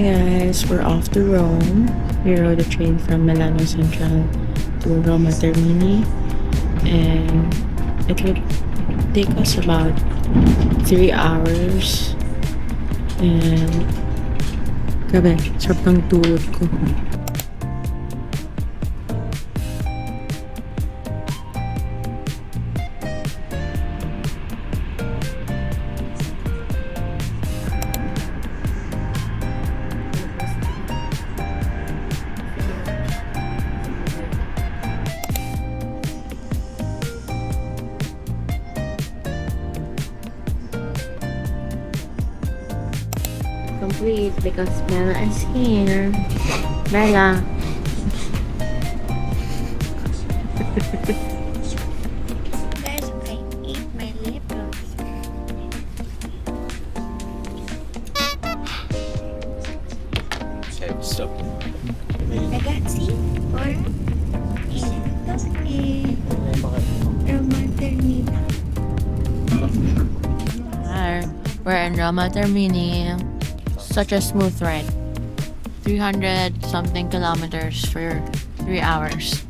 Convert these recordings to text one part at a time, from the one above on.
Hi guys, we're off to Rome. We rode a train from Milano Central to Roma Termini, and it will take us about 3 hours. And grabe, sarap ng tuhod ko. Complete because Bella is here. Bella. Guys, I ate my lip gloss. Okay, stop. Ragazzi, or ito Roma Termini. Hi, we're in Roma Termini. Such a smooth ride. 300 something kilometers for 3 hours.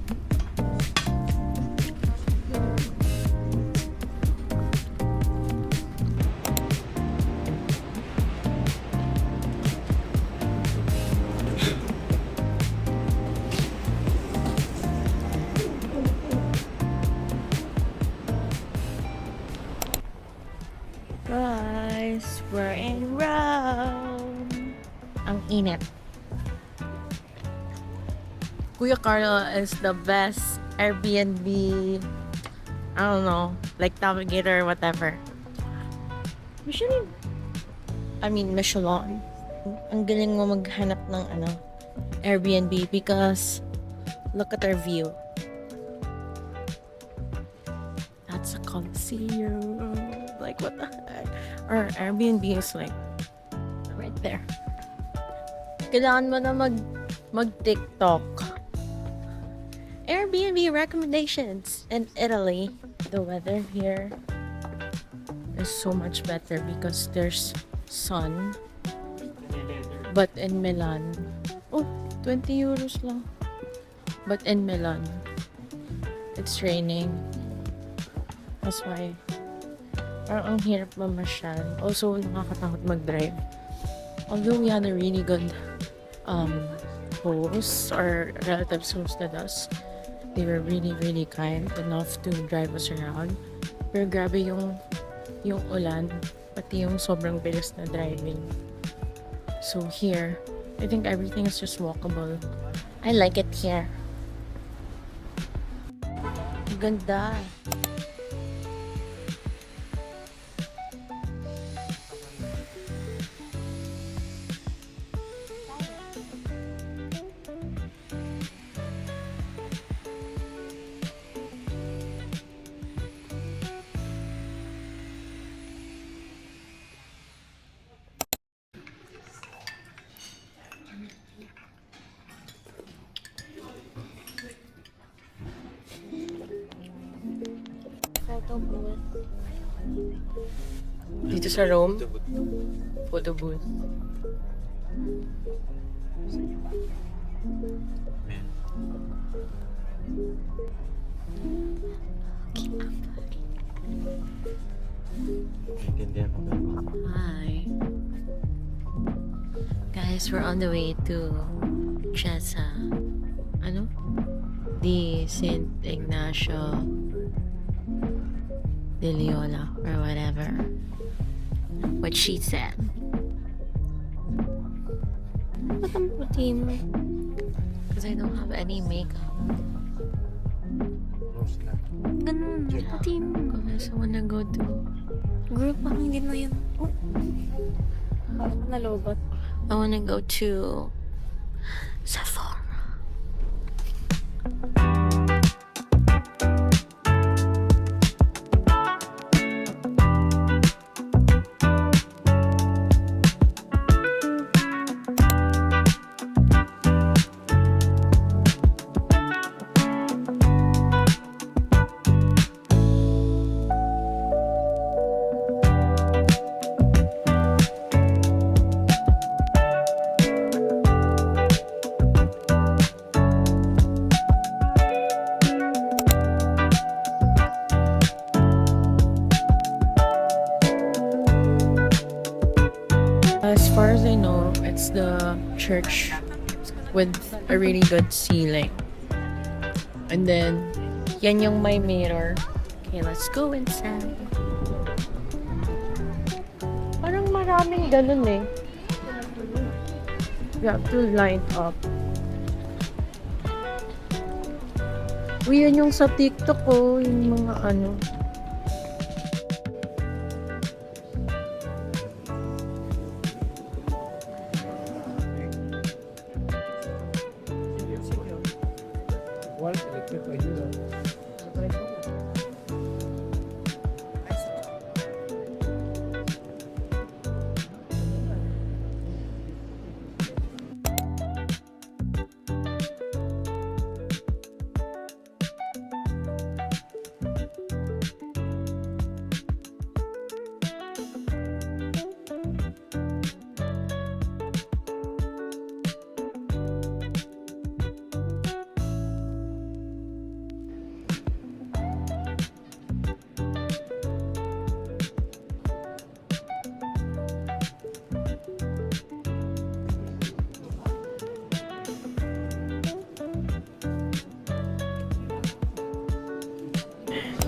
Guys, we're in Rome. Ang init. Kuya Carlo is the best Airbnb, I don't know, like navigator or whatever. Michelin. Michelin. Ang galing mo maghanap ng Airbnb because look at our view. That's a Colosseum. Like, what the heck? Our Airbnb is like right there. Kailangan mo na mag-TikTok. Airbnb recommendations in Italy. The weather here is so much better because there's sun. But in Milan, 20 euros lang. But in Milan, it's raining. That's why parang ang hirap mamasyal. Also, nakakatakot mag-drive. Although we had a really good host or relatives hosted us. They were really, really kind enough to drive us around. Pero grabe yung ulan, pati yung sobrang bilis na driving. So here, I think everything is just walkable. I like it here. Ganda. Photo booth. Dito sa Rome, photo booth. Hi. Guys, we're on the way to Chiesa. The Saint Ignacio de Loyola or whatever. What she said. Ba't ang puti mo? Because I don't have any makeup. Ganun, puti mo. Guys, I wanna go to... Girl, parang hindi na yan. Parang nalobat. I wanna go to Sephora. So, it's the church with a really good ceiling. And then, yan yung may mirror. Okay, let's go inside. Parang maraming ganun eh. You have to line up. Uy, yun yung sa TikTok ko, yung mga ano.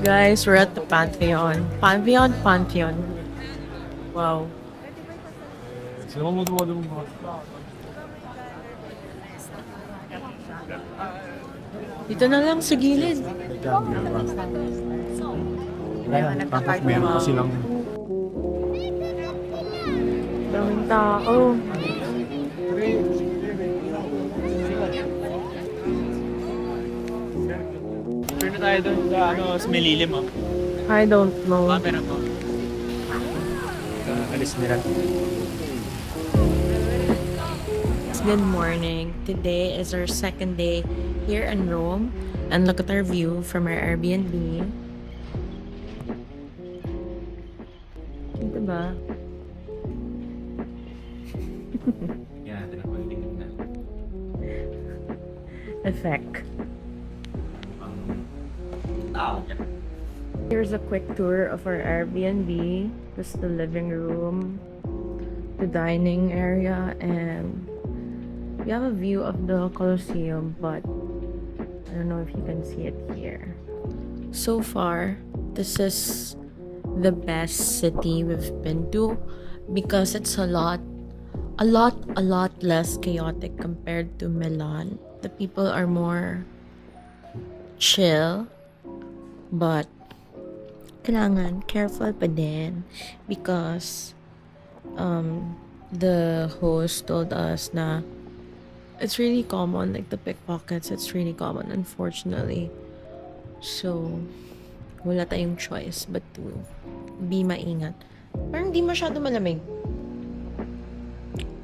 Guys, we're at the Pantheon. Pantheon. Wow. Dito na lang sa gilid. Tapos meron pa silang Daming tao. turn na tayo doon sa sa Melilim I don't know. Camera mo. Alis nila. Good morning. Today is our second day here in Rome. And look at our view from our Airbnb. Diba? Yan, tinakunding na. Effect. Tao. Here's a quick tour of our Airbnb. This is the living room, the dining area, and we have a view of the Colosseum, but I don't know if you can see it here. So far, this is the best city we've been to because it's a lot less chaotic compared to Milan. The people are more chill, but kailangan careful pa din because the host told us na it's really common, like the pickpockets, it's really common, unfortunately. So, wala tayong choice but to be maingat. Parang di masyado malamig.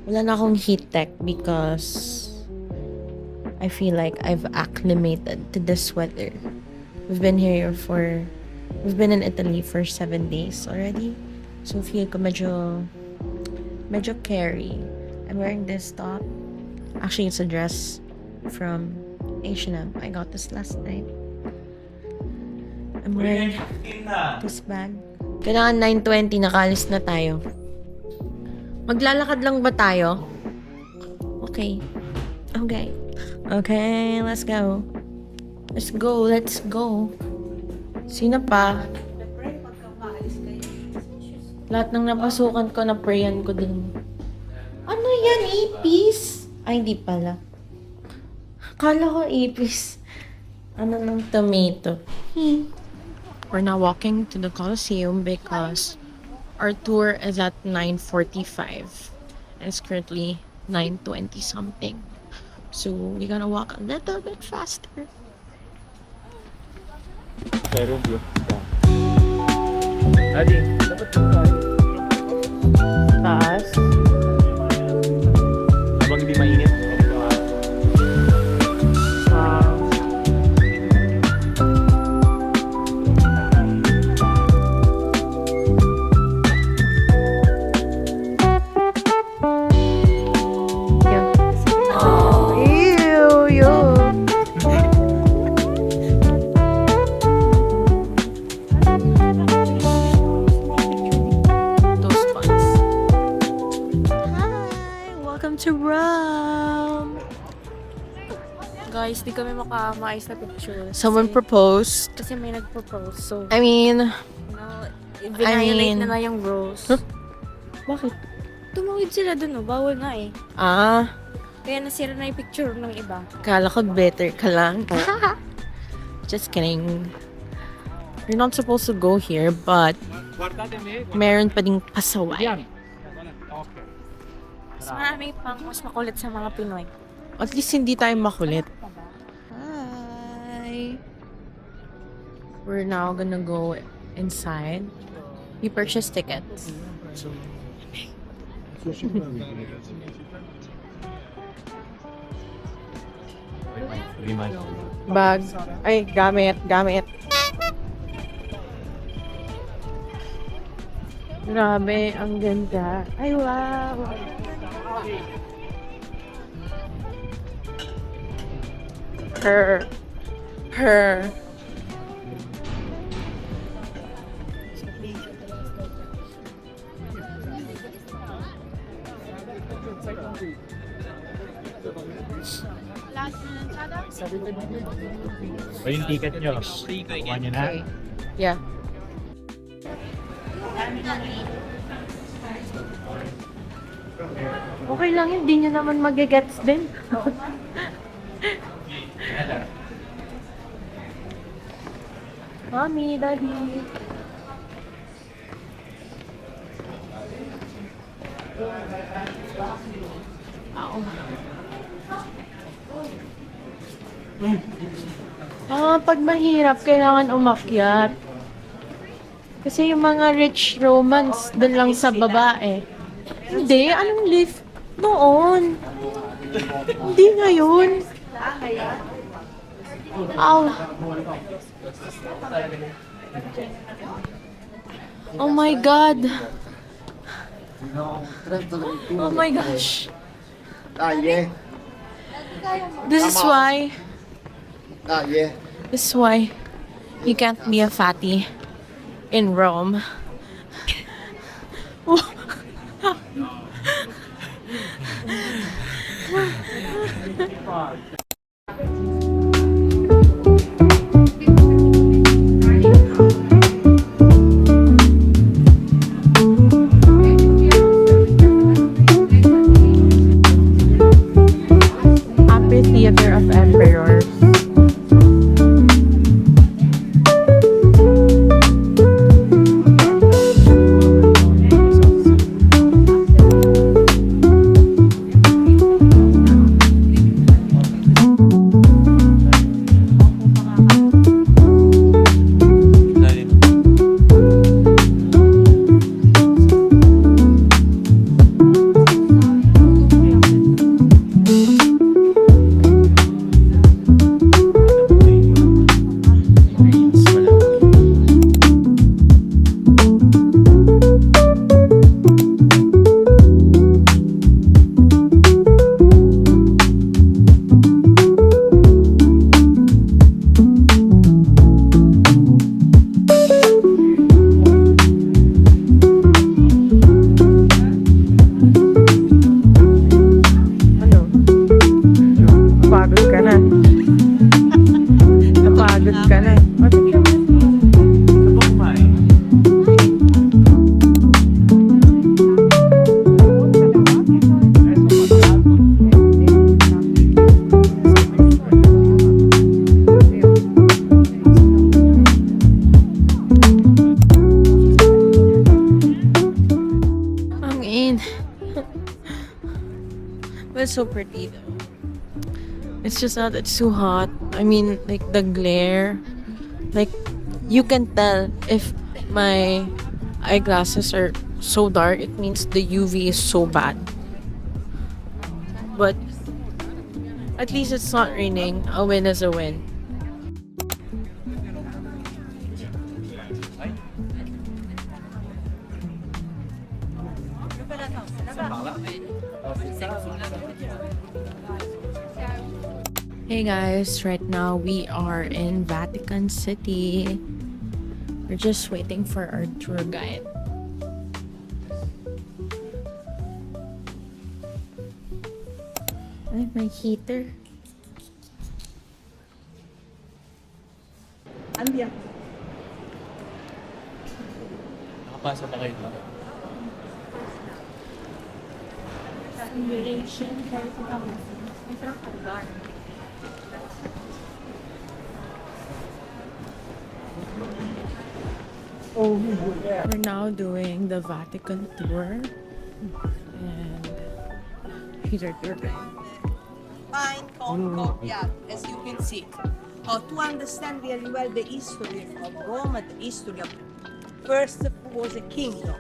Wala na akong heat tech because I feel like I've acclimated to this weather. We've been in Italy for 7 days already. So, feel ko medyo carry. I'm wearing this top. Actually, it's a dress from H&M. I got this last night. I'm wearing this bag. Kailangan 9:20, nakalis na tayo. Maglalakad lang ba tayo? Okay. Okay, let's go. Let's go. Sino pa? Lahat ng napasukan ko, na-prayan ko din. Ano yan, ipis? Ay, hindi pala. Akala ko ipis. Ano ng tomato? We're now walking to the Colosseum because our tour is at 9:45. And it's currently 9:20 something. So, we're gonna walk a little bit faster. Pero view. Adi, dapat tayo. Taas. Habang hindi mainit. Wow. Welcome to Rome! Guys, di kami maayos na picture. Someone proposed. Kasi may nag-propose. So, I mean, violate na lang yung rules. Huh? Bakit? Tumawid sila dun, bawal nga eh. Ah, Kaya nasira na yung picture ng iba. kala ko better ka lang. Just kidding. You're not supposed to go here, but meron pa ding pasaway. Mas marami pang mas makulit sa mga Pinoy. At least hindi tayo makulit. Hi! We're now gonna go inside. We purchased tickets. Bag. Ay, gamit. Grabe, ang ganda. Ay, wow. Her. O yung ticket nyo. Kuha nyo na. Okay. Yeah. Okay lang yun, di nyo naman magigets din. Mommy, Daddy. Ow. Pag mahirap, kailangan umakyat. Kasi yung mga rich Romans, dun lang sa babae. Hindi, anong lift? Noon. Hindi ngayon. Ow. Oh my God. Oh my gosh. Yeah. This is why. Yeah. This is why you can't be a fatty in Rome. Amphitheater of Emperors. Ano? Napagod ka na. Napagod ka na. Ang in. But it's so pretty though. It's just that it's too hot. I mean, like the glare. Like, you can tell if my eyeglasses are so dark, it means the UV is so bad. But at least it's not raining. A win is a win. Hey guys, right now we are in Vatican City. We're just waiting for our tour guide. Ay, may heater. Nakapasa na kayo na. We're now doing the Vatican tour. And Peter Turpin. Fine courtyard, as you can see. To understand very well the history of Rome and the history of first was a kingdom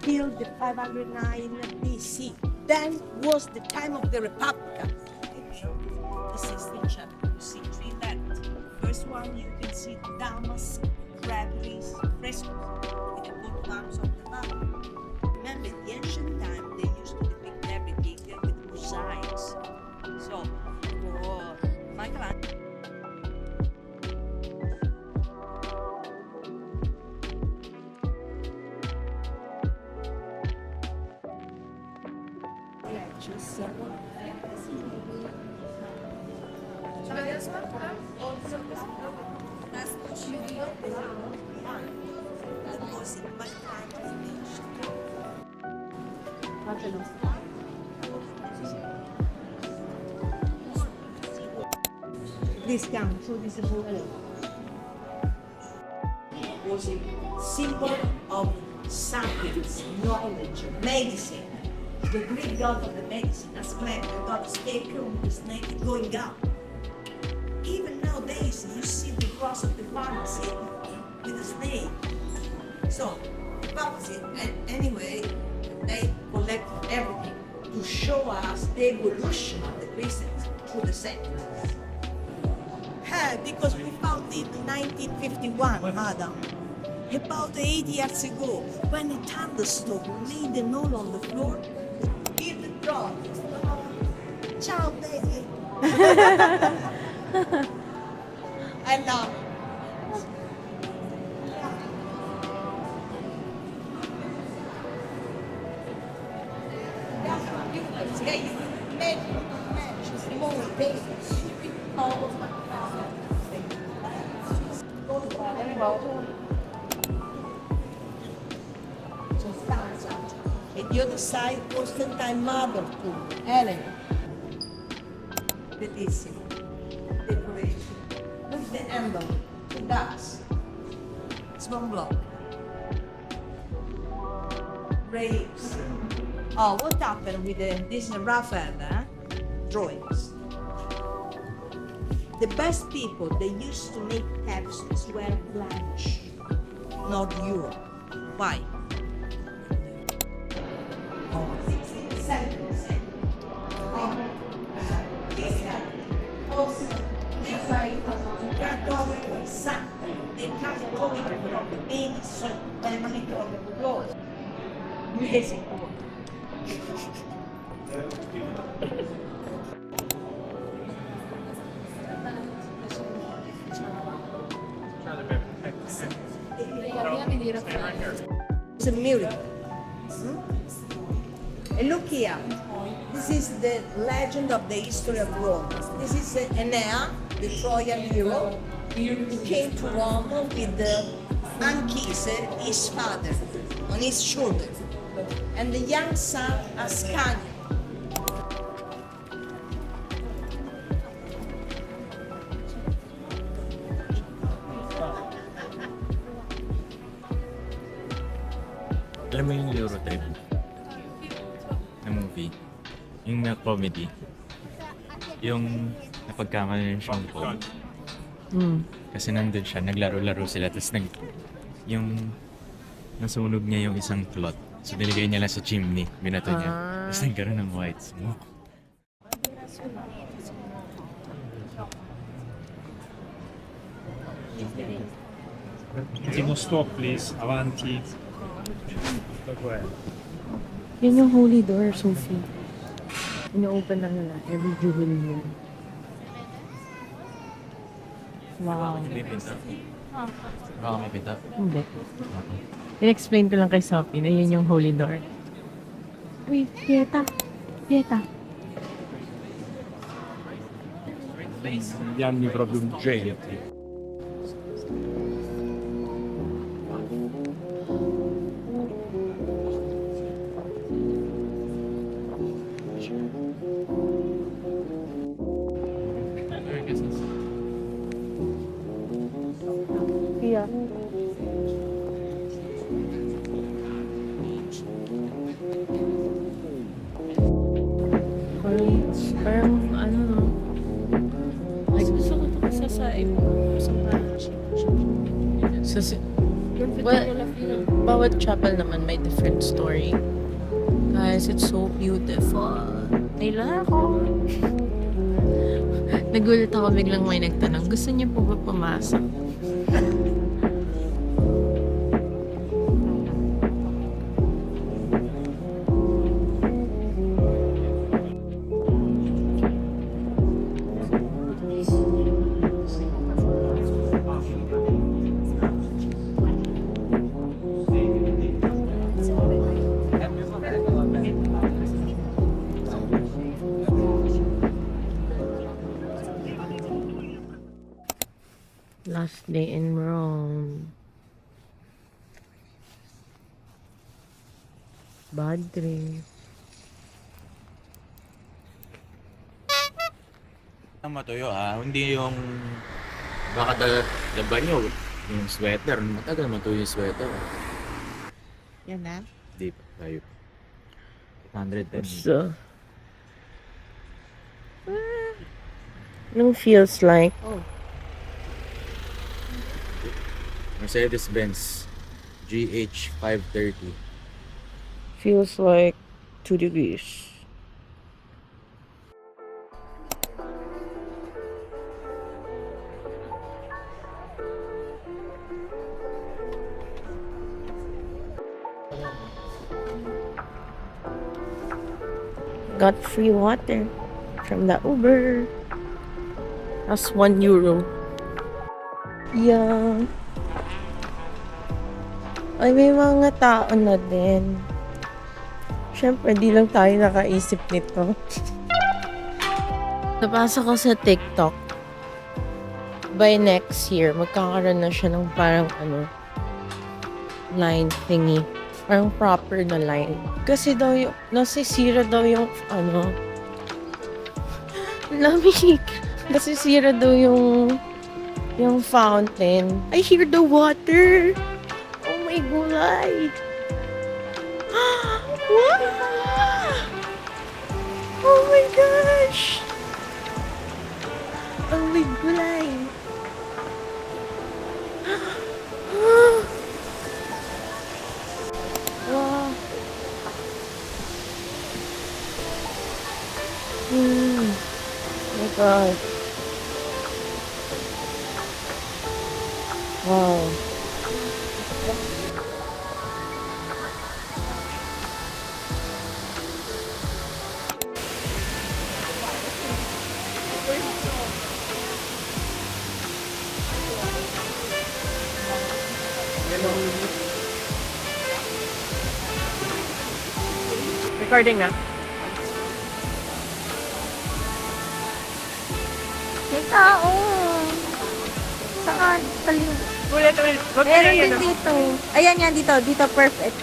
till the 509 BC. Then was the time of the Republic. The 16th chapter, you see three letters. First one you can see damask, draperies, frescoes with the coat of arms of the Vatican. Remember, in the ancient time they used to depict everything with mosaics. So, for Michelangelo. This comes, so this is was a symbol of science, knowledge, medicine. The Greek god of the medicine, Asclepius, the god of Scarecrow with the snake going up. Even nowadays, you see the cross of the pharmacy with the snake. So, the pharmacy, and anyway, they collected everything to show us the evolution of the Christians through the centuries. Because we found it in 1951, madam. About 8 years ago, when a thunderstorm made a hole on the floor, in the drop. Ciao, baby. And now, and the other side, Constantine mother to Helen. Bellissimo. Decoration. Look the emblem. The gas. It's one block. Graves. Oh, what happened with this Raphael, drawings? The best people they used to make tapestries were Flemish, not Europe. Why? It's a miracle. And look here. This is the legend of the history of Rome. This is Enea, the Trojan hero. He came to Rome with Anchises, his father, on his shoulder, and the young son Ascanio. Alam mo yung Eurotrip na movie? Yung na comedy. Yung napagkamali ng Sean Paul. Kasi nandun siya, naglaro-laro sila. Tapos yung nasunog niya yung isang plot. So niligay niya lang sa chimney. Binato niya. Tapos nagkaroon ng white smoke. Ultimo stop, please. Avanti. Yun yung holy door, Sophie. Ino-open lang nila every Jubilee year. Wow. May pinta. Baka may pinta. Hindi. In-explain ko lang kay Sophie na yun yung holy door. Uy, Pieta. Pieta. negli anni proprio urgenti. Yeah. Parang ano no. Like, gusto ko ito kasi sa well, bawat chapel naman may different story. Guys, it's so beautiful. Nila ako. Nagulat ako biglang may nagtanong, gusto niyo po ba pumasok? Last day in Rome. Bad trip. Ang matuyo hindi yung baka laban nyo yung sweater. Matagal matuyo yung sweater. Yan na. Deep tayo. 810. So, anong feels like? Oh. Mercedes-Benz GH530. Feels like 2 degrees. Got free water from the Uber. That's €1. Yeah. Ay, may mga tao na din. Siyempre, di lang tayo nakaisip nito. Nabasa ko sa TikTok, by next year, magkakaroon na siya ng parang line thingy. Parang proper na line. Kasi daw yung, nasisira daw yung, lamig. Nasisira daw yung fountain. I hear the water. Oh my gulay. What? Oh my gosh. Ang may gulay. Wow. Oh my god. Wow. Recording na. May tao. Saan? Meron din dito. Ayan yan, dito. Dito, perfect.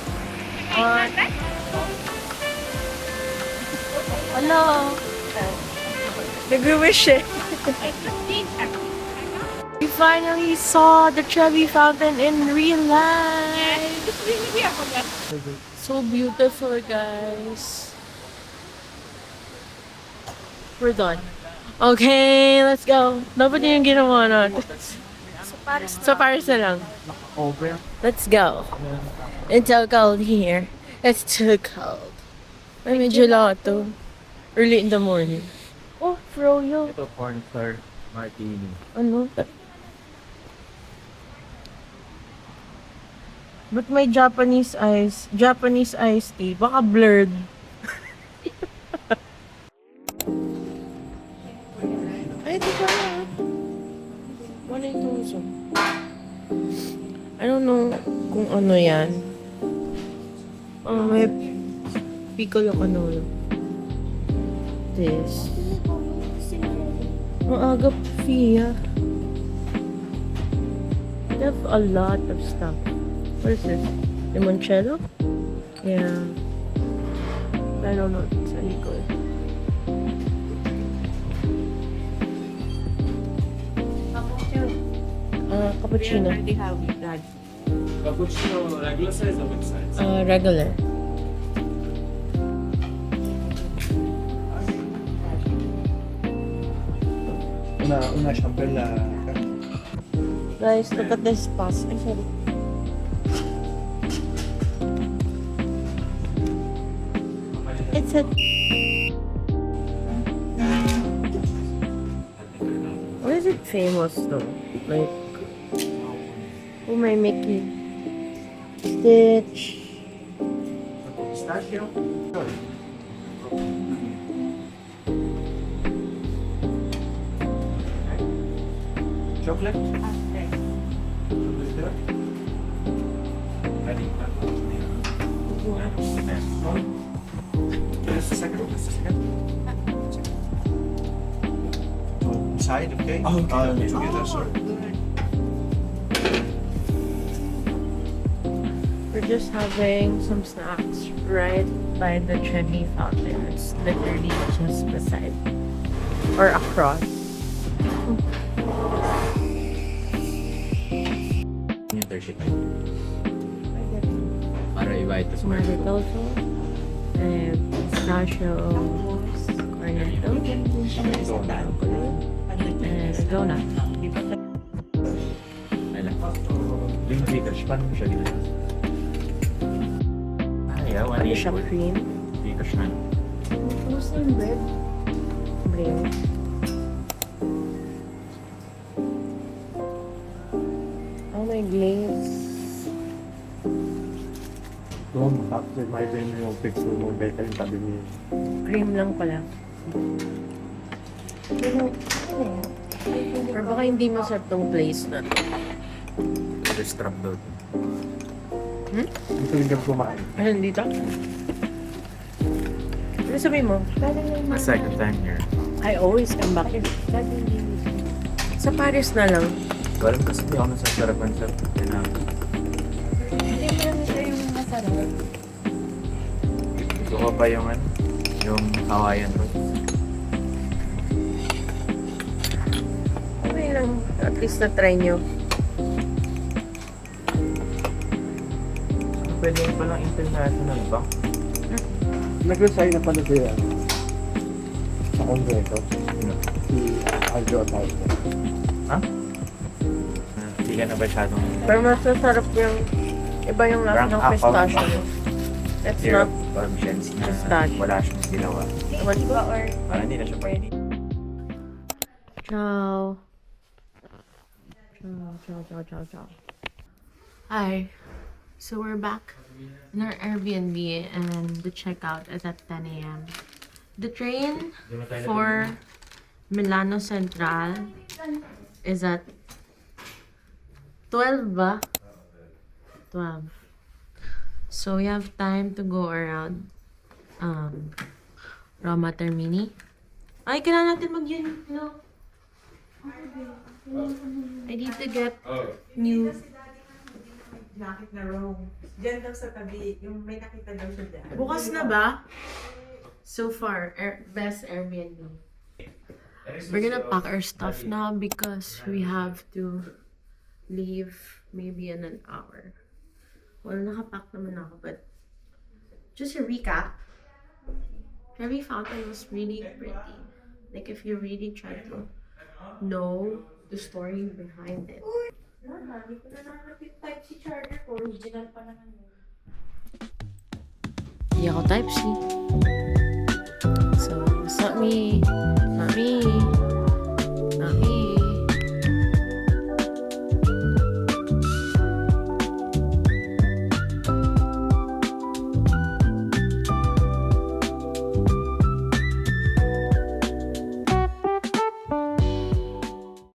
Hello. Nag-wish eh. We finally saw the Trevi Fountain in real life. So beautiful, guys. We're done. Okay, let's go. Dapat yun yung ginawa natin. So Paris na lang. Let's go. It's so cold here. It's too cold. May gelato. Early in the morning. Oh, froyo. Ito, cornstar martini. Ano? But may Japanese iced tea. Baka blurred. Ay, di ba na? Wala yung tuso. I don't know kung ano yan. Oh, may piccolo canola. This. Ang aga, Fia. They have a lot of stuff. What is this? Limoncello? Yeah. I don't know. It's really good. Cappuccino. Cappuccino regular size or big size? Regular. Una champella. Guys, look at this bus. Ay, sorry. It's a... What is it famous though? Like... Oh, my Mickey. Stitch. Pistachio? Chocolate? Just a second, just a second. Side, okay? Oh, okay. Together, sorry. We're just having some snacks right by the Trevi fountain. It's literally just beside or across. Internship. Para iba ito sa Maritoso and pistachio cornetto and donut. Yung Vickers, paano mo siya ginagawa? Yeah, Ano siya, cream? Vickers na. Muslim bread. Bread. Oh my glaze. Doon, tapos may din yung picture mo, beka yung tabi niya. Cream lang pala. Or baka hindi masarap tong place na to. There's trap daw. Dito yung kumain. Ayun, dito. Ano sabihin mo? My second time here. I always come back here. Sa Paris na lang. Alam kasi di ako nasasarapan sa tinapos. Hindi mo lang siya yung masarap. Gusto ko pa yung ano, yung Hawaiian rolls. Okay lang. At least na-try nyo. Pwede yung palang international ba? Nag-resign na pala siya sa Congreso. Si Aljo Atayco. Ha? Hindi ka na masyadong Pero mas masarap yung iba yung lasa Rank ng up pistachio. It's zero not functions na Pistachio. wala siyang ginawa. what you got or Parang hindi na siya pwede. ciao. Ciao. Hi. So we're back in our Airbnb and the checkout is at 10 a.m. The train for Milano Central is at 12 ba? 12. So we have time to go around Roma Termini. Ay, kailangan natin mag-yun, no? I need to get new... Nakit na Rome. Diyan daw sa tabi, yung may nakita daw siya dyan. Bukas na ba? So far, best Airbnb. We're gonna pack our stuff now because we have to leave maybe in an hour. Well, nakapack naman ako, but just a recap. Trevi Fountain was really pretty. Like if you really try to know the story behind it. Hindi ko na nahanap yung Type-C charger ko. Original pa naman yun. Hindi ako Type-C. So, it's not me